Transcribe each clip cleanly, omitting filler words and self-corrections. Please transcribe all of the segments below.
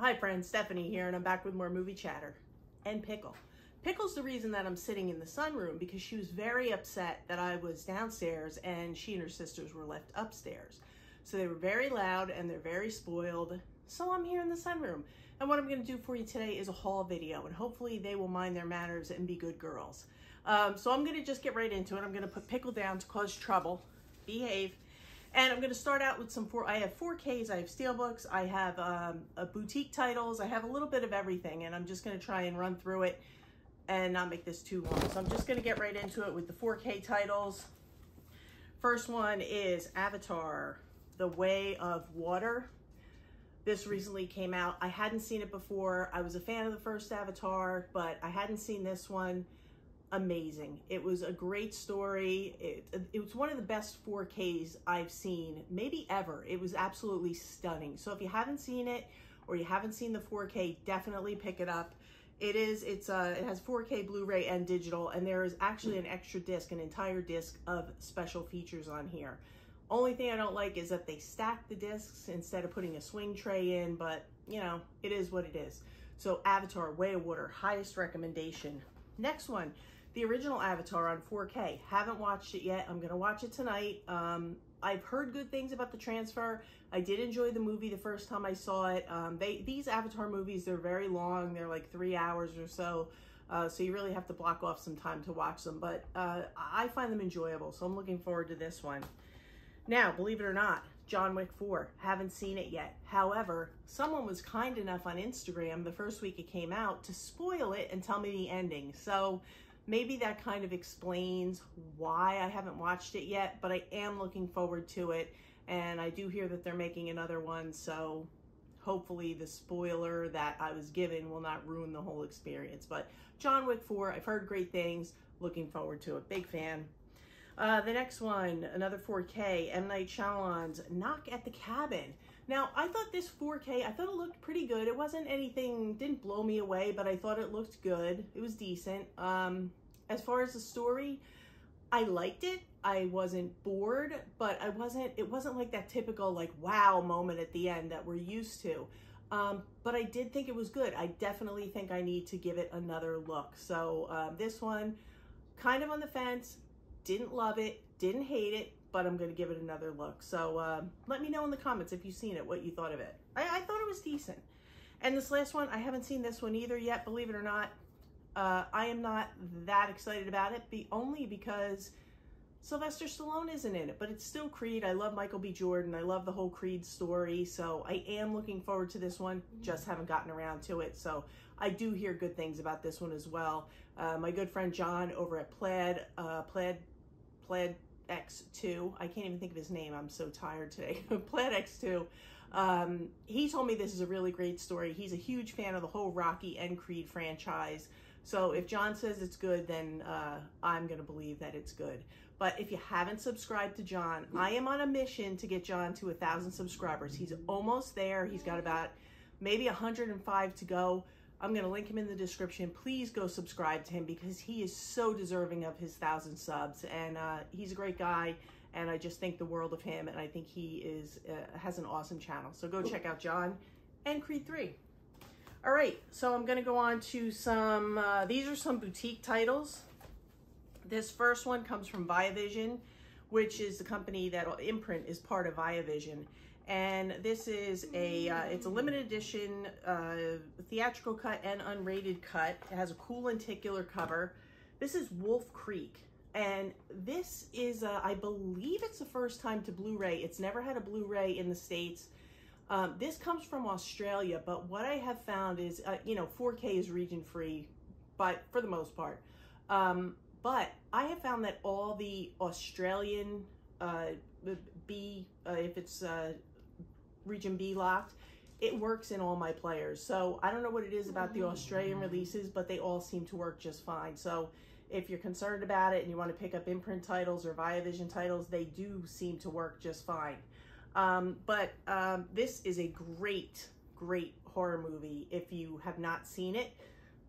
Hi friends, Stephanie here, and I'm back with more movie chatter. And Pickle. Pickle's the reason that I'm sitting in the sunroom, because she was very upset that I was downstairs and she and her sisters were left upstairs. So they were very loud and they're very spoiled. So I'm here in the sunroom. And what I'm going to do for you today is a haul video, and hopefully they will mind their manners and be good girls. So I'm going to just get right into it. I'm going to put Pickle down to cause trouble. Behave. And I'm going to start out with I have 4Ks, I have Steelbooks, I have boutique titles, I have a little bit of everything, and I'm just going to try and run through it and not make this too long. So I'm just going to get right into it with the 4K titles. First one is Avatar, The Way of Water. This recently came out. I hadn't seen it before. I was a fan of the first Avatar, but I hadn't seen this one. Amazing. It was a great story. It was one of the best 4Ks I've seen, maybe ever. It was absolutely stunning. So if you haven't seen it or you haven't seen the 4K, definitely pick it up. It has 4K Blu-ray and digital, and there is actually an extra disc, an entire disc of special features on here. Only thing I don't like is that they stack the discs instead of putting a swing tray in, but you know, it is what it is. So Avatar, Way of Water, highest recommendation. Next one, the original Avatar on 4K. Haven't watched it yet. I'm gonna watch it tonight. I've heard good things about the transfer. I did enjoy the movie the first time I saw it. These Avatar movies, they're very long. They're like 3 hours or so. So you really have to block off some time to watch them. But I find them enjoyable, so I'm looking forward to this one. Now, believe it or not, John Wick 4. Haven't seen it yet. However, someone was kind enough on Instagram the first week it came out to spoil it and tell me the ending. So maybe that kind of explains why I haven't watched it yet, but I am looking forward to it. And I do hear that they're making another one, so hopefully the spoiler that I was given will not ruin the whole experience. But John Wick 4, I've heard great things. Looking forward to it. Big fan. The next one, another 4K, M. Night Shyamalan's Knock at the Cabin. Now, I thought this 4K, I thought it looked pretty good. It wasn't anything, didn't blow me away, but I thought it looked good. It was decent. As far as the story, I liked it. I wasn't bored, but it wasn't like that typical like wow moment at the end that we're used to. But I did think it was good. I definitely think I need to give it another look. So this one, kind of on the fence. Didn't love it, didn't hate it, but I'm going to give it another look. So let me know in the comments if you've seen it, what you thought of it. I thought it was decent. And this last one, I haven't seen this one either yet, believe it or not. I am not that excited about it, only because Sylvester Stallone isn't in it, but it's still Creed. I love Michael B. Jordan. I love the whole Creed story. So I am looking forward to this one, just haven't gotten around to it. So I do hear good things about this one as well. My good friend John over at Plaid X2, I can't even think of his name, I'm so tired today. Plaid X2, he told me this is a really great story. He's a huge fan of the whole Rocky and Creed franchise. So if John says it's good, then I'm gonna believe that it's good. But if you haven't subscribed to John, I am on a mission to get John to 1,000 subscribers. He's almost there. He's got about maybe 105 to go. I'm going to link him in the description. Please go subscribe to him because he is so deserving of his 1,000 subs. And he's a great guy, and I just think the world of him. And I think he has an awesome channel. So go check out John and Creed 3. All right, so I'm going to go on to some, these are some boutique titles. This first one comes from Viavision, which is the company that Imprint is part of Viavision. And this is it's a limited edition theatrical cut and unrated cut. It has a cool lenticular cover. This is Wolf Creek. And this is, I believe it's the first time to Blu-ray. It's never had a Blu-ray in the States. This comes from Australia, but what I have found is, you know, 4K is region free, but for the most part. But I have found that all the Australian if it's region B locked, it works in all my players. So I don't know what it is about the Australian releases, but they all seem to work just fine. So if you're concerned about it and you want to pick up Imprint titles or Viavision titles, they do seem to work just fine. This is a great horror movie if you have not seen it.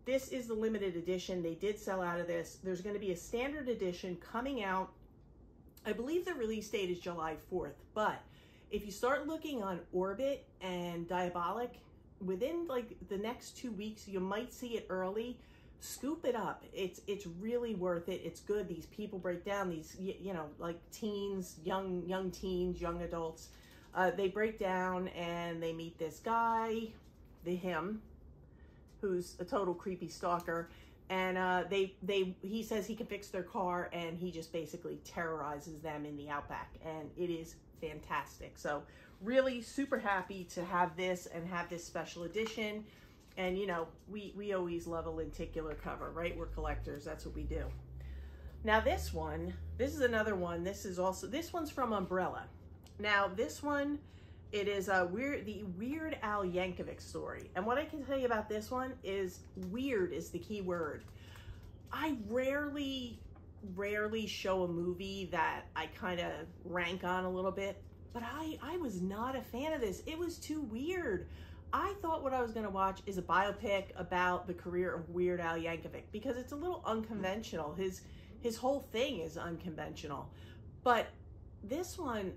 This is the limited edition. They did sell out of this. There's going to be a standard edition coming out. I believe the release date is July 4th, but if you start looking on Orbit and Diabolic, within like the next 2 weeks, you might see it early. Scoop it up. It's really worth it. It's good. These people break down, these, you know, like teens, young teens, young adults. They break down and they meet this guy, him, who's a total creepy stalker. And he says he can fix their car, and he just basically terrorizes them in the Outback, and it is fantastic. So really super happy to have this and have this special edition. And you know, we always love a lenticular cover, right? We're collectors, that's what we do. Now this is another one. This one's from Umbrella. Now this one, it is the Weird Al Yankovic story. And what I can tell you about this one is weird is the key word. I rarely show a movie that I kind of rank on a little bit, but I was not a fan of this. It was too weird. I thought what I was going to watch is a biopic about the career of Weird Al Yankovic, because it's a little unconventional. His whole thing is unconventional. But this one,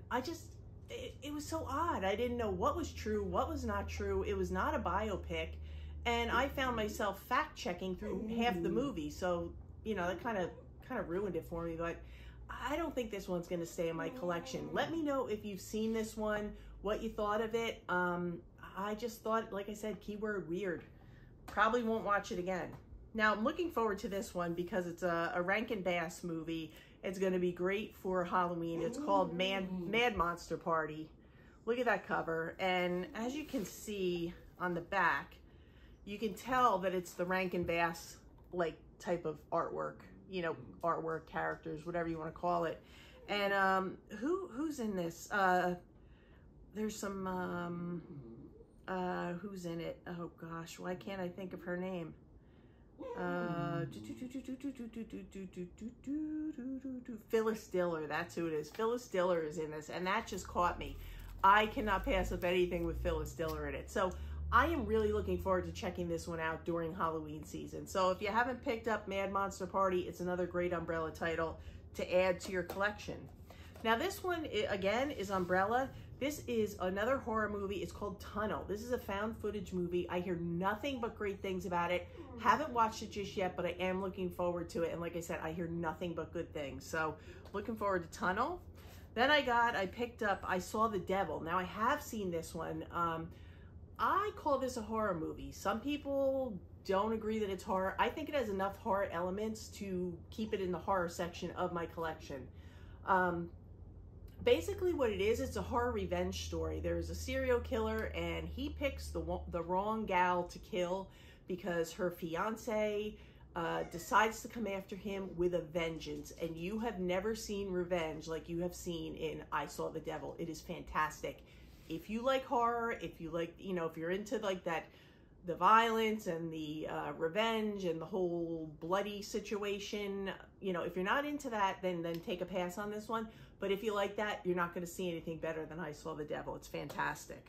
it was so odd. I didn't know what was true, what was not true. It was not a biopic. And I found myself fact-checking through half the movie. So, you know, that kind of ruined it for me. But I don't think this one's going to stay in my collection. Let me know if you've seen this one, what you thought of it. I just thought, like I said, keyword weird. Probably won't watch it again. Now, I'm looking forward to this one because it's a Rankin Bass movie. It's going to be great for Halloween. It's called Mad Monster Party. Look at that cover. And as you can see on the back, you can tell that it's the Rankin Bass like type of artwork. You know, artwork, characters, whatever you want to call it. And who's in this? There's some who's in it? Oh gosh, why can't I think of her name? Phyllis Diller, that's who it is. Phyllis Diller is in this, and that just caught me. I cannot pass up anything with Phyllis Diller in it. So I am really looking forward to checking this one out during Halloween season. So if you haven't picked up Mad Monster Party, it's another great Umbrella title to add to your collection. Now this one, again, is Umbrella. This is another horror movie. It's called Tunnel. This is a found footage movie. I hear nothing but great things about it. Haven't watched it just yet, but I am looking forward to it. And like I said, I hear nothing but good things. So looking forward to Tunnel. Then I picked up I Saw the Devil. Now I have seen this one. I call this a horror movie. Some people don't agree that it's horror. I think it has enough horror elements to keep it in the horror section of my collection. Basically what it is, it's a horror revenge story. There's a serial killer and he picks the wrong gal to kill because her fiance decides to come after him with a vengeance. And you have never seen revenge like you have seen in I Saw the Devil. It is fantastic. If you like horror, if you like, you know, if you're into like that, the violence and the revenge and the whole bloody situation, you know, if you're not into that, then take a pass on this one. But if you like that, you're not going to see anything better than I Saw the Devil. It's fantastic.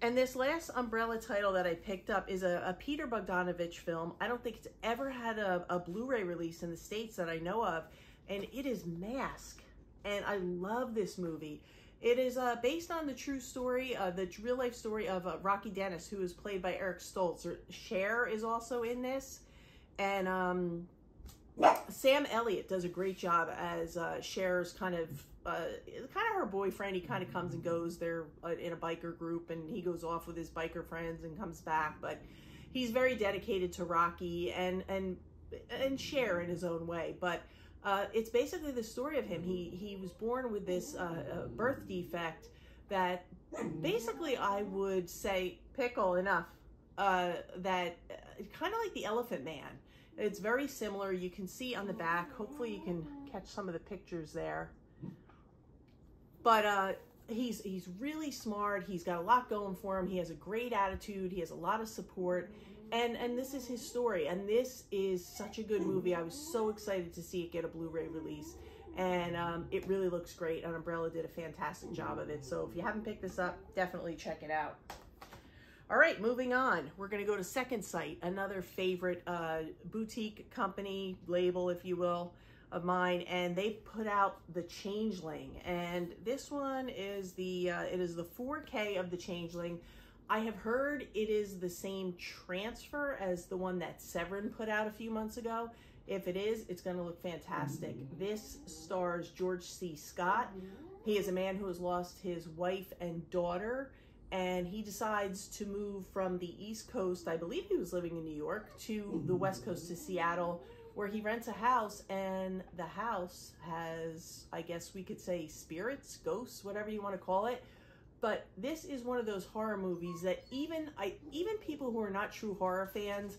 And this last Umbrella title that I picked up is a Peter Bogdanovich film. I don't think it's ever had a Blu-ray release in the States that I know of. And it is Mask. And I love this movie. It is based on the true story, the real-life story of Rocky Dennis, who is played by Eric Stoltz. Cher is also in this. And Sam Elliott does a great job as Cher's kind of her boyfriend. He kind of comes and goes. They're in a biker group, and he goes off with his biker friends and comes back. But he's very dedicated to Rocky and Cher in his own way. But it's basically the story of him. He was born with this birth defect that basically I would say, Pickle, enough, that kind of like the Elephant Man. It's very similar. You can see on the back. Hopefully you can catch some of the pictures there. But he's really smart. He's got a lot going for him. He has a great attitude. He has a lot of support. And this is his story. And this is such a good movie. I was so excited to see it get a Blu-ray release. And it really looks great. And Umbrella did a fantastic job of it. So if you haven't picked this up, definitely check it out. All right, moving on. We're going to go to Second Sight, another favorite boutique company, label, if you will, of mine. And they put out The Changeling. And this one is it is the 4K of The Changeling. I have heard it is the same transfer as the one that Severin put out a few months ago. If it is, it's going to look fantastic. This stars George C. Scott. He is a man who has lost his wife and daughter, and he decides to move from the East Coast, I believe he was living in New York, to the West Coast, to Seattle, where he rents a house, and the house has, I guess we could say, spirits, ghosts, whatever you want to call it. But this is one of those horror movies that even people who are not true horror fans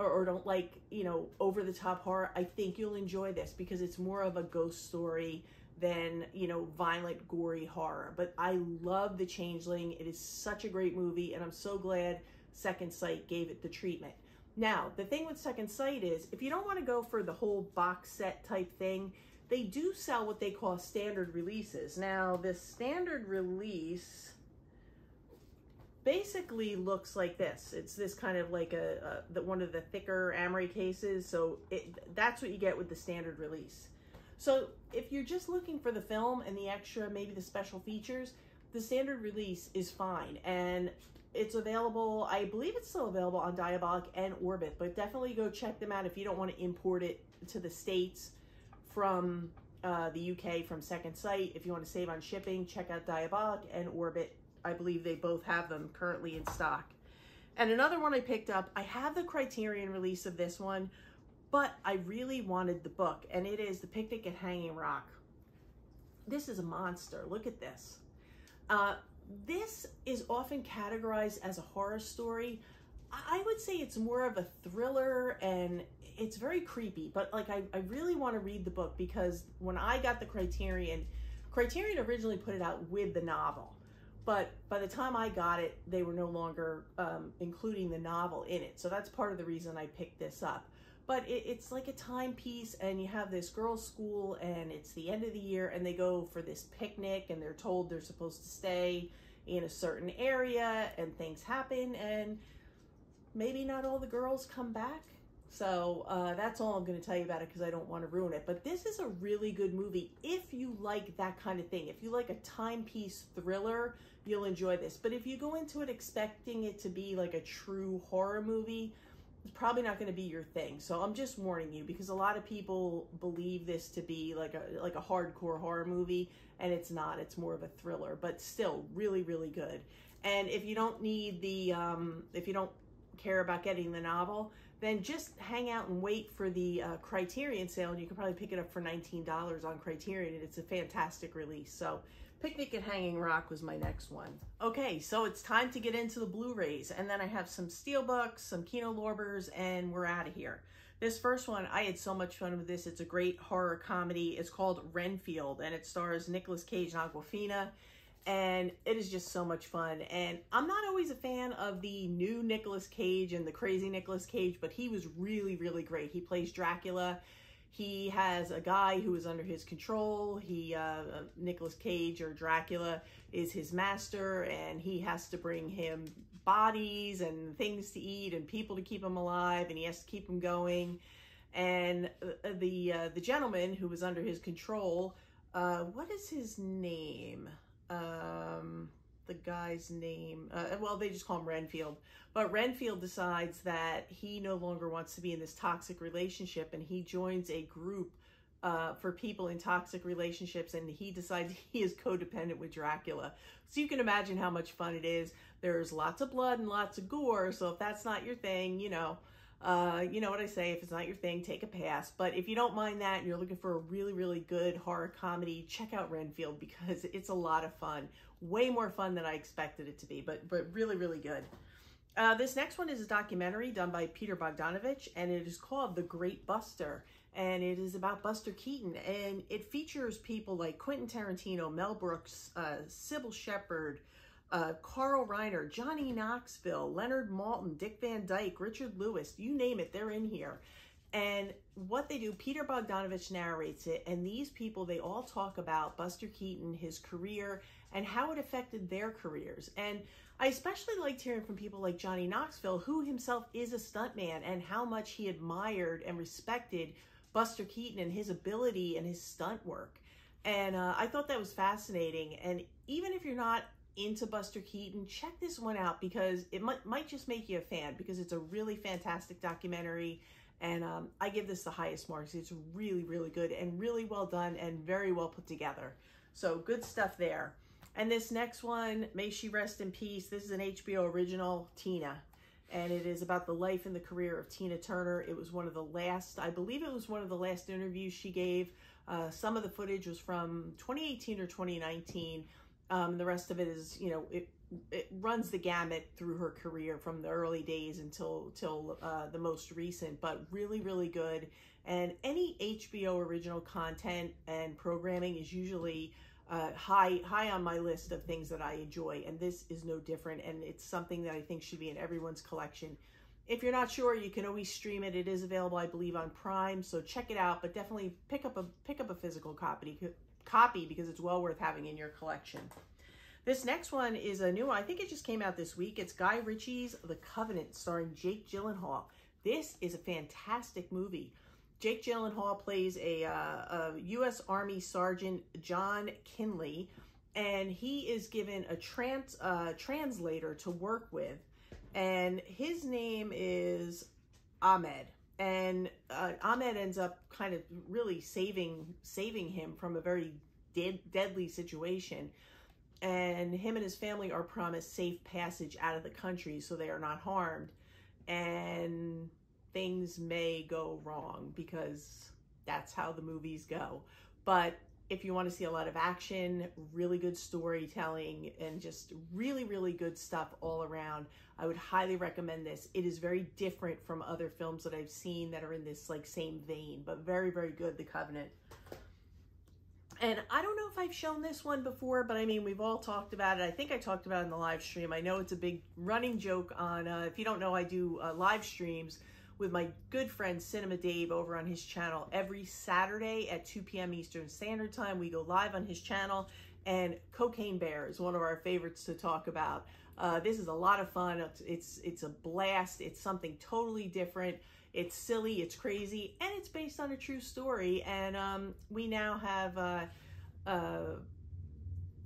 or don't like, you know, over-the-top horror, I think you'll enjoy this because it's more of a ghost story than, you know, violent, gory horror. But I love The Changeling. It is such a great movie, and I'm so glad Second Sight gave it the treatment. Now, the thing with Second Sight is, if you don't want to go for the whole box set type thing, they do sell what they call standard releases. Now, this standard release basically looks like this. It's this kind of like one of the thicker Amory cases. So that's what you get with the standard release. So if you're just looking for the film and the extra, maybe the special features, the standard release is fine. And it's available, I believe it's still available on Diabolik and Orbit, but definitely go check them out if you don't want to import it to the States from the UK from Second Sight. If you want to save on shipping, check out Diabolik and Orbit. I believe they both have them currently in stock. And another one I picked up, I have the Criterion release of this one, but I really wanted the book, and it is The Picnic at Hanging Rock. This is a monster. Look at this. This is often categorized as a horror story. I would say it's more of a thriller, and it's very creepy, but like I really want to read the book because when I got the Criterion originally put it out with the novel. But by the time I got it, they were no longer including the novel in it. So that's part of the reason I picked this up. But it's like a timepiece, and you have this girls' school, and it's the end of the year, and they go for this picnic, and they're told they're supposed to stay in a certain area, and things happen, and maybe not all the girls come back. So that's all I'm going to tell you about it because I don't want to ruin it. But this is a really good movie if you like that kind of thing. If you like a timepiece thriller, you'll enjoy this. But if you go into it expecting it to be like a true horror movie, it's probably not going to be your thing. So I'm just warning you because a lot of people believe this to be like a hardcore horror movie, and it's not. It's more of a thriller, but still really, really good. And if you don't need the, if you don't care about getting the novel, then just hang out and wait for the Criterion sale, and you can probably pick it up for $19 on Criterion, and it's a fantastic release. So Picnic at Hanging Rock was my next one. Okay, so it's time to get into the Blu-rays, and then I have some Steelbooks, some Kino Lorbers, and we're out of here. This first one, I had so much fun with this. It's a great horror comedy. It's called Renfield, and it stars Nicolas Cage and Awkwafina, and it is just so much fun. And I'm not always a fan of the new Nicolas Cage and the crazy Nicolas Cage, but he was really, really great. He plays Dracula. He has a guy who is under his control. Nicolas Cage, or Dracula, is his master, and he has to bring him bodies and things to eat and people to keep him alive, and he has to keep him going. And the gentleman who was under his control, what is his name? The guy's name, well, they just call him Renfield, but Renfield decides that he no longer wants to be in this toxic relationship, and he joins a group for people in toxic relationships, and he decides he is codependent with Dracula. So you can imagine how much fun it is. There's lots of blood and lots of gore, so if that's not your thing, you know what I say, if it's not your thing, take a pass. But if you don't mind that and you're looking for a really, really good horror comedy, check out Renfield because it's a lot of fun. Way more fun than I expected it to be, but really, really good. This next one is a documentary done by Peter Bogdanovich, and it is called The Great Buster, and it is about Buster Keaton, and it features people like Quentin Tarantino, Mel Brooks, Sybil Shepherd, Carl Reiner, Johnny Knoxville, Leonard Maltin, Dick Van Dyke, Richard Lewis, you name it, they're in here. And what they do, Peter Bogdanovich narrates it, and these people, they all talk about Buster Keaton, his career, and how it affected their careers. And I especially liked hearing from people like Johnny Knoxville, who himself is a stuntman, and how much he admired and respected Buster Keaton and his ability and his stunt work. And I thought that was fascinating. And even if you're not into Buster Keaton, check this one out because it might just make you a fan, because it's a really fantastic documentary. And I give this the highest marks. It's really, really good and really well done and very well put together. So good stuff there. And this next one, may she rest in peace. This is an HBO original, Tina. And it is about the life and the career of Tina Turner. It was one of the last, I believe it was one of the last interviews she gave. Some of the footage was from 2018 or 2019. The rest of it is, you know, it runs the gamut through her career from the early days until the most recent, but really, really good. And any HBO original content and programming is usually high on my list of things that I enjoy, and this is no different, and it's something that I think should be in everyone's collection. If you're not sure, you can always stream it. It is available, I believe, on Prime, so check it out, but definitely pick up a physical copy because it's well worth having in your collection. This next one is a new one. I think it just came out this week. It's Guy Ritchie's The Covenant, starring Jake Gyllenhaal. This is a fantastic movie. Jake Gyllenhaal plays a U.S. Army Sergeant, John Kinley, and he is given a translator to work with, and his name is Ahmed. And Ahmed ends up kind of really saving him from a very deadly situation. And him and his family are promised safe passage out of the country so they are not harmed. And things may go wrong because that's how the movies go. But if you want to see a lot of action, really good storytelling, and just really, really good stuff all around, I would highly recommend this. It is very different from other films that I've seen that are in this like same vein, but very, very good, The Covenant. And I don't know if I've shown this one before, but I mean, we've all talked about it. I think I talked about it in the live stream. I know it's a big running joke on, if you don't know, I do live streams with my good friend Cinema Dave over on his channel every Saturday at 2 p.m. Eastern Standard Time. We go live on his channel, and Cocaine Bear is one of our favorites to talk about. This is a lot of fun. It's a blast. It's something totally different. It's silly, it's crazy, and it's based on a true story. And we now have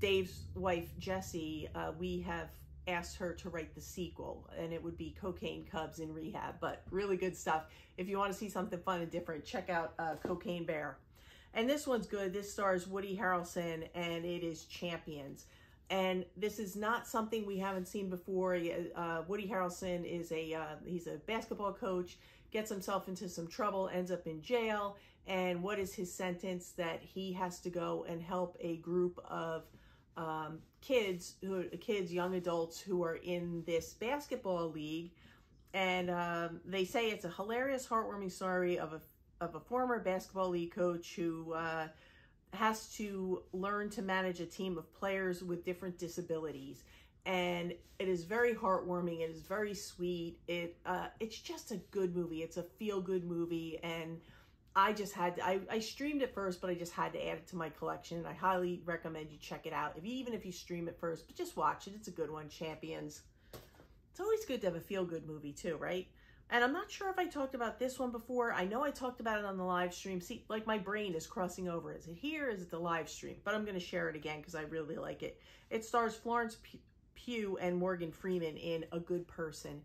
Dave's wife, Jessie, we have asked her to write the sequel, and it would be Cocaine Cubs in Rehab, but really good stuff. If you want to see something fun and different, check out Cocaine Bear. And this one's good. This stars Woody Harrelson, and it is Champions. And this is not something we haven't seen before. Woody Harrelson is he's a basketball coach, gets himself into some trouble, ends up in jail. And what is his sentence? That he has to go and help a group of kids, young adults who are in this basketball league. And they say it's a hilarious, heartwarming story of a former basketball league coach who has to learn to manage a team of players with different disabilities. And it is very heartwarming. It is very sweet. It's just a good movie. It's a feel-good movie, and I just had to, I streamed it first, but I just had to add it to my collection. I highly recommend you check it out. Even if you stream it first, but just watch it. It's a good one. Champions. It's always good to have a feel-good movie too, right? And I'm not sure if I talked about this one before. I know I talked about it on the live stream. See, like my brain is crossing over. Is it here? Is it the live stream? But I'm going to share it again because I really like it. It stars Florence Pugh and Morgan Freeman in A Good Person.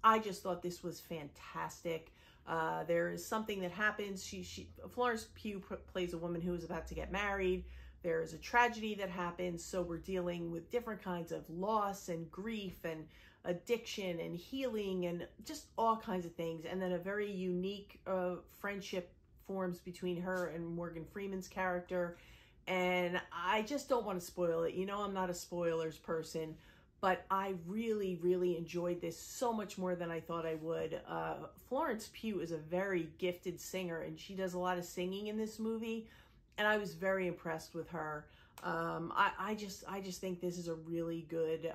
I just thought this was fantastic. There is something that happens. Florence Pugh plays a woman who is about to get married. There is a tragedy that happens. So we're dealing with different kinds of loss and grief and addiction and healing and just all kinds of things. And then a very unique friendship forms between her and Morgan Freeman's character. And I just don't want to spoil it. You know, I'm not a spoilers person, but I really, really enjoyed this so much more than I thought I would. Florence Pugh is a very gifted singer, and she does a lot of singing in this movie, and I was very impressed with her. I just think this is a really good,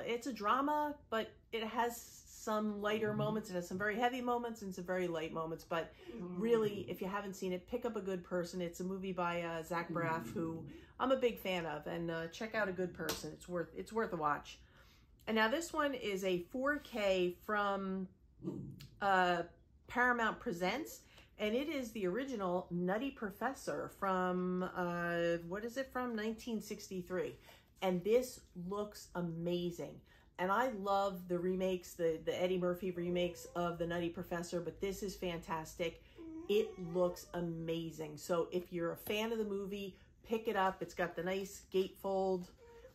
it's a drama, but it has some lighter moments. It has some very heavy moments and some very light moments, but really, if you haven't seen it, pick up A Good Person. It's a movie by Zach Braff, who I'm a big fan of, and check out A Good Person. It's worth a watch. And now this one is a 4K from Paramount Presents, and it is the original Nutty Professor from, what is it from? 1963. And this looks amazing. And I love the remakes, the Eddie Murphy remakes of The Nutty Professor, but this is fantastic. It looks amazing. So if you're a fan of the movie, pick it up. It's got the nice gatefold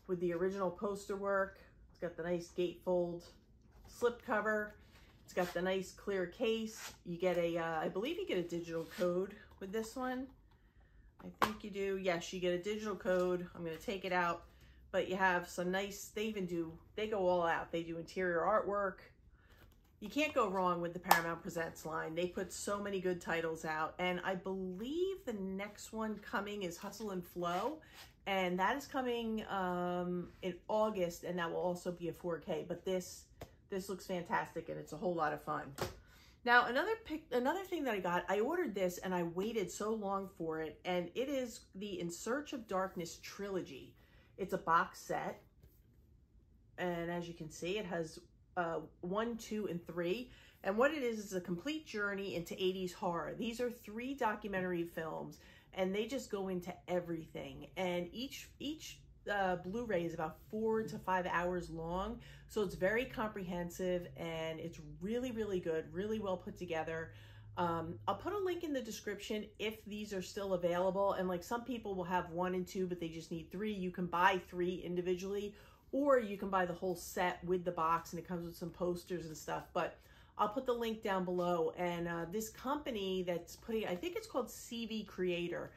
with the original poster work. It's got the nice gatefold slipcover. It's got the nice clear case. You get a, I believe you get a digital code with this one. I think you do. Yes, you get a digital code. I'm going to take it out. But you have some nice, they go all out. They do interior artwork. You can't go wrong with the Paramount Presents line. They put so many good titles out. And I believe the next one coming is Hustle and Flow. And that is coming in August, and that will also be a 4K. But this looks fantastic, and it's a whole lot of fun. Now, another thing that I got, I ordered this, and I waited so long for it, and it is the In Search of Darkness trilogy. It's a box set, and as you can see, it has 1, 2, and 3. And what it is a complete journey into 80s horror. These are 3 documentary films, and they just go into everything. And each Blu-ray is about 4 to 5 hours long, so it's very comprehensive, and it's really, really good, really well put together. I'll put a link in the description if these are still available. And like some people will have 1 and 2, but they just need 3. You can buy 3 individually, or you can buy the whole set with the box, and it comes with some posters and stuff. But I'll put the link down below. And this company that's putting, I think it's called CV Creator.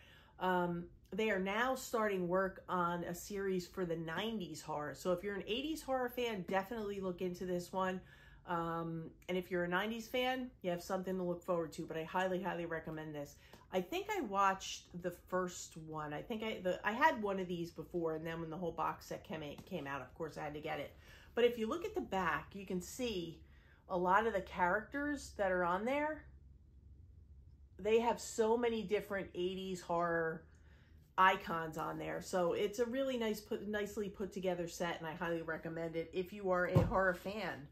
They are now starting work on a series for the 90s horror. So if you're an 80s horror fan, definitely look into this one. And if you're a 90s fan, you have something to look forward to, but I highly, highly recommend this. I think I watched the first one. I think I had one of these before, and then when the whole box set came out, of course I had to get it. But if you look at the back, you can see a lot of the characters that are on there. They have so many different 80s horror icons on there. So it's a really nicely put together set, and I highly recommend it if you are a horror fan.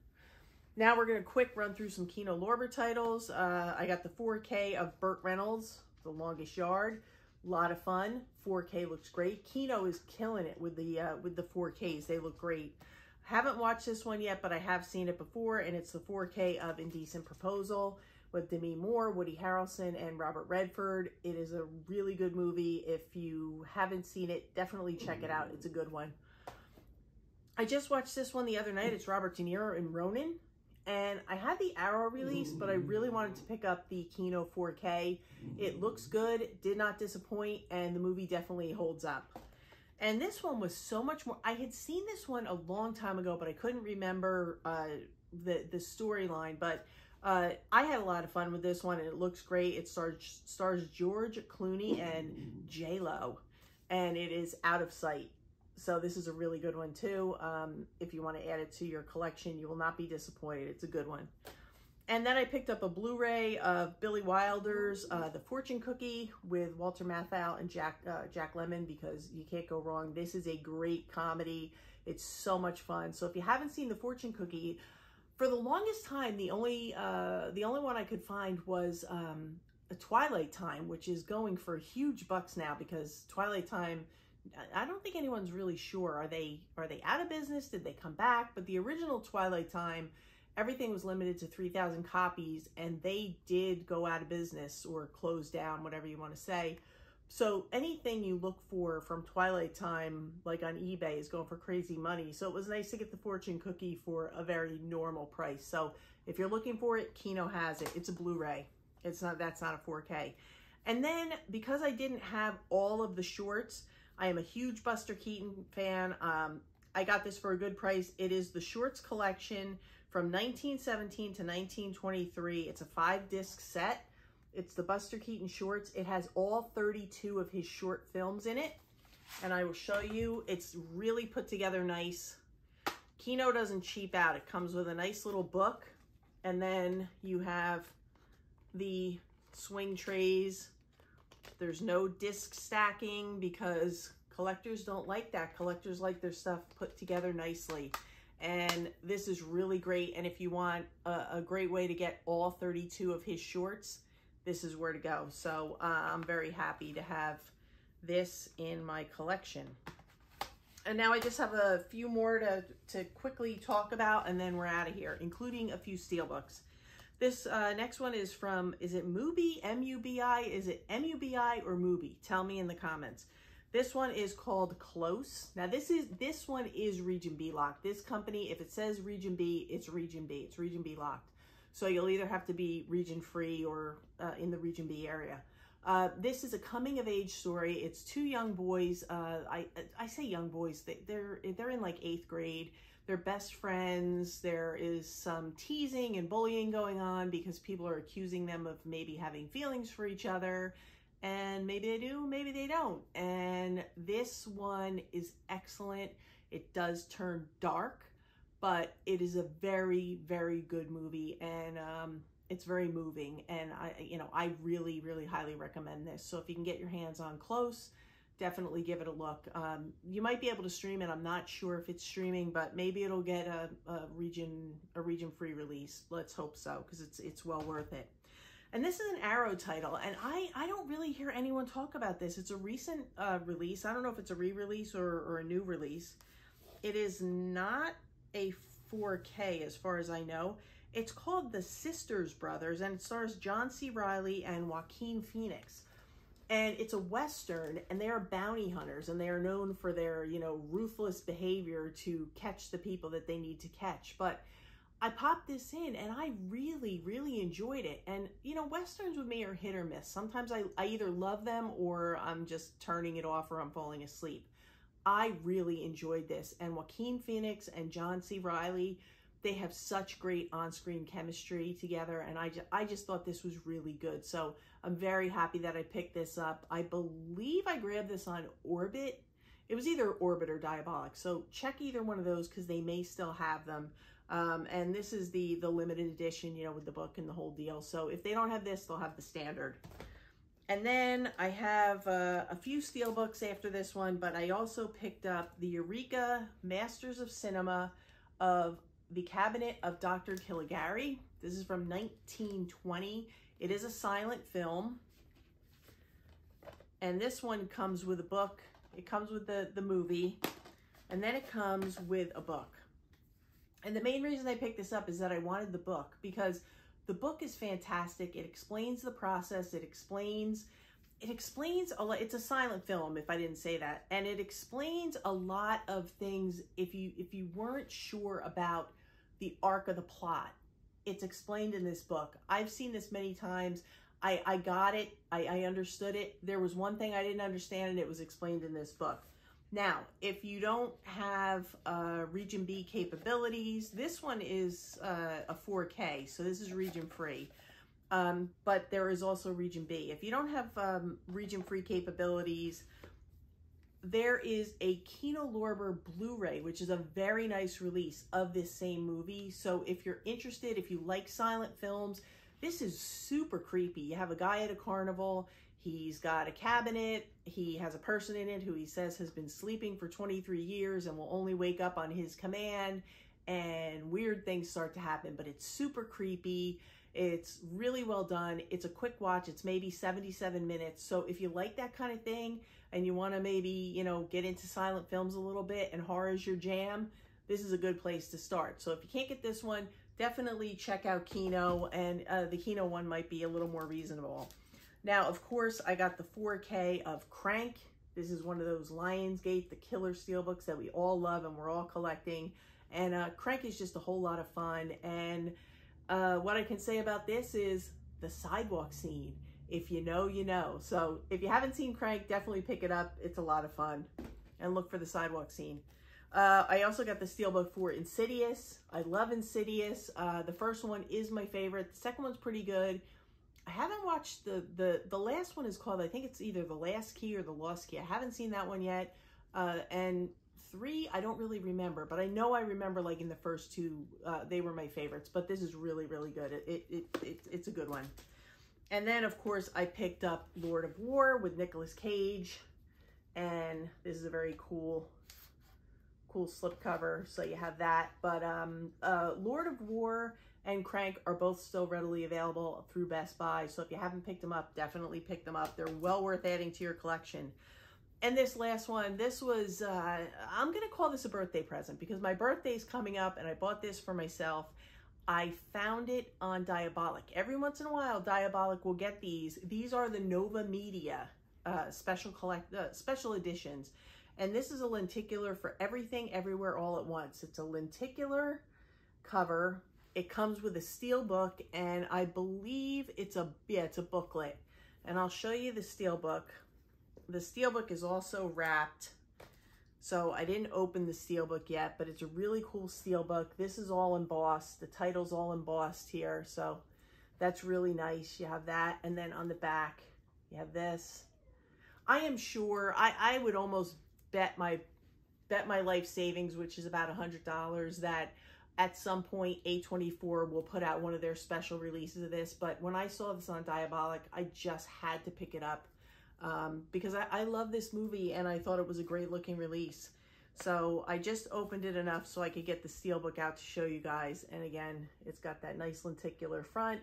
Now we're going to quick run through some Kino Lorber titles. I got the 4K of Burt Reynolds, The Longest Yard. A lot of fun. 4K looks great. Kino is killing it with the 4Ks. They look great. Haven't watched this one yet, but I have seen it before, and it's the 4K of Indecent Proposal with Demi Moore, Woody Harrelson, and Robert Redford. It is a really good movie. If you haven't seen it, definitely check it out. It's a good one. I just watched this one the other night. It's Robert De Niro in Ronin. And I had the Arrow release, but I really wanted to pick up the Kino 4K. It looks good, did not disappoint, and the movie definitely holds up. And this one was so much more. I had seen this one a long time ago, but I couldn't remember the storyline. But I had a lot of fun with this one, and it looks great. It stars George Clooney and J-Lo, and it is Out of Sight. So this is a really good one too. If you want to add it to your collection, you will not be disappointed. It's a good one. And then I picked up a Blu-ray of Billy Wilder's The Fortune Cookie with Walter Matthau and Jack Lemmon, because you can't go wrong. This is a great comedy. It's so much fun. So if you haven't seen The Fortune Cookie, for the longest time, the only one I could find was a Twilight Time, which is going for huge bucks now, because Twilight Time, I don't think anyone's really sure. Are they out of business? Did they come back? But the original Twilight Time, everything was limited to 3,000 copies, and they did go out of business or close down, whatever you want to say. So anything you look for from Twilight Time, like on eBay, is going for crazy money. So it was nice to get the Fortune Cookie for a very normal price. So if you're looking for it, Kino has it. It's a Blu-ray. That's not a 4K. And then because I didn't have all of the shorts, I am a huge Buster Keaton fan. I got this for a good price. It is the Shorts collection from 1917 to 1923. It's a 5-disc set. It's the Buster Keaton Shorts. It has all 32 of his short films in it. And I will show you. It's really put together nice. Kino doesn't cheap out. It comes with a nice little book. And then you have the swing trays. There's no disc stacking because collectors don't like that. Collectors like their stuff put together nicely. And this is really great. And if you want a great way to get all 32 of his shorts, this is where to go. So I'm very happy to have this in my collection. And now I just have a few more to quickly talk about, and then we're out of here, including a few steelbooks. This next one is from, is it Mubi, M-U-B-I? Is it M-U-B-I or Mubi? Tell me in the comments. This one is called Close. Now this one is Region B locked. This company, if it says Region B, it's Region B. It's Region B locked. So you'll either have to be region free or in the Region B area. This is a coming of age story. It's two young boys. I say young boys. They're in like 8th grade. They're best friends. There is some teasing and bullying going on because people are accusing them of maybe having feelings for each other. And maybe they do, maybe they don't. And this one is excellent. It does turn dark, but it is a very, very good movie, and it's very moving. And I really, really highly recommend this. So if you can get your hands on Close, definitely give it a look. You might be able to stream it. I'm not sure if it's streaming, but maybe it'll get a region free release. Let's hope so, because it's well worth it. And this is an Arrow title, and I don't really hear anyone talk about this. It's a recent release. I don't know if it's a re-release or a new release. It is not a 4K as far as I know. It's called The Sisters Brothers, and it stars John C. Reilly and Joaquin Phoenix. And it's a Western, and they are bounty hunters, and they are known for their, ruthless behavior to catch the people that they need to catch. But I popped this in, and I really, really enjoyed it. And, Westerns with me are hit or miss. Sometimes I either love them or I'm just turning it off or I'm falling asleep. I really enjoyed this. And Joaquin Phoenix and John C. Reilly, they have such great on-screen chemistry together. And I just thought this was really good. So I'm very happy that I picked this up. I believe I grabbed this on Orbit. It was either Orbit or Diabolic. So check either one of those because they may still have them. And this is the limited edition, with the book and the whole deal. So if they don't have this, they'll have the standard. And then I have a few steelbooks after this one, but I also picked up the Eureka Masters of Cinema of the Cabinet of Dr. Caligari. This is from 1920. It is a silent film. And this one comes with a book. It comes with the movie, and then it comes with a book. And the main reason I picked this up is that I wanted the book because the book is fantastic. It explains the process. It explains a lot. It's a silent film, if I didn't say that. And it explains a lot of things if you weren't sure about the arc of the plot. It's explained in this book. I've seen this many times. I got it. I understood it. There was one thing I didn't understand, and it was explained in this book. Now, if you don't have Region B capabilities, this one is a 4K, so this is region free. But there is also Region B. If you don't have region free capabilities, there is a Kino Lorber Blu-ray, which is a very nice release of this same movie. So if you're interested, if you like silent films, this is super creepy. You have a guy at a carnival. He's got a cabinet. He has a person in it who he says has been sleeping for 23 years and will only wake up on his command. And weird things start to happen, but it's super creepy. It's really well done. It's a quick watch. It's maybe 77 minutes. So if you like that kind of thing and you want to maybe, get into silent films a little bit and horror is your jam, this is a good place to start. So if you can't get this one, definitely check out Kino, and the Kino one might be a little more reasonable. Now, of course, I got the 4K of Crank. This is one of those Lionsgate, the killer steelbooks that we all love and we're all collecting. And Crank is just a whole lot of fun. And what I can say about this is the sidewalk scene. If you know, you know. So if you haven't seen Crank, definitely pick it up. It's a lot of fun. And look for the sidewalk scene. I also got the steelbook for Insidious. I love Insidious. The first one is my favorite. The second one's pretty good. I haven't watched the last one is called, I think it's either The Last Key or The Lost Key. I haven't seen that one yet. And 3, I don't really remember, but I know I remember like in the first 2, they were my favorites, but this is really, really good. It's a good one. And then of course I picked up Lord of War with Nicolas Cage, and this is a very cool slipcover, so you have that. But Lord of War and Crank are both still readily available through Best Buy, so if you haven't picked them up, definitely pick them up. They're well worth adding to your collection. And this last one, this was, I'm going to call this a birthday present because my birthday's coming up and I bought this for myself. I found it on Diabolic. Every once in a while, Diabolic will get these. These are the Nova Media special editions. And this is a lenticular for Everything Everywhere All at Once. It's a lenticular cover. It comes with a steel book, and I believe it's a booklet. And I'll show you the steel book. The steelbook is also wrapped, so I didn't open the steelbook yet, but it's a really cool steelbook. This is all embossed. The title's all embossed here, so that's really nice. You have that, and then on the back, you have this. I am sure, I would almost bet my life savings, which is about $100, that at some point A24 will put out one of their special releases of this, but when I saw this on Diabolic, I just had to pick it up. Because I love this movie and I thought it was a great looking release. So I just opened it enough so I could get the steelbook out to show you guys. And again, it's got that nice lenticular front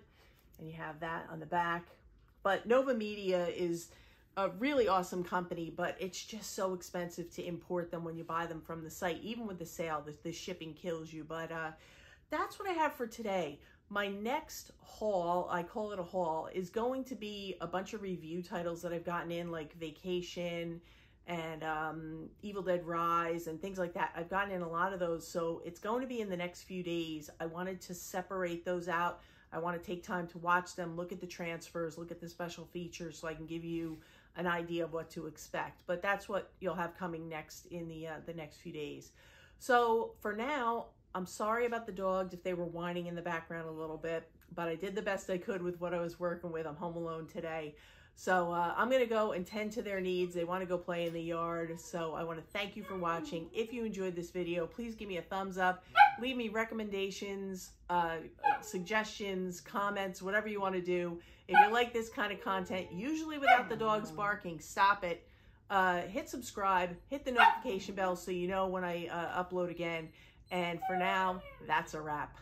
and you have that on the back. But Nova Media is a really awesome company, but it's just so expensive to import them when you buy them from the site. Even with the sale, the shipping kills you. But that's what I have for today. My next haul, I call it a haul, is going to be a bunch of review titles that I've gotten in, like Vacation and Evil Dead Rise and things like that. I've gotten in a lot of those, so it's going to be in the next few days. I wanted to separate those out. I want to take time to watch them, look at the transfers, look at the special features, so I can give you an idea of what to expect. But that's what you'll have coming next in the next few days. So for now, I'm sorry about the dogs if they were whining in the background a little bit, but I did the best I could with what I was working with. I'm home alone today. So I'm going to go and tend to their needs. They want to go play in the yard. So I want to thank you for watching. If you enjoyed this video, please give me a thumbs up. Leave me recommendations, suggestions, comments, whatever you want to do. If you like this kind of content, usually without the dogs barking, stop it. Hit subscribe, hit the notification bell so you know when I upload again. And for now, that's a wrap.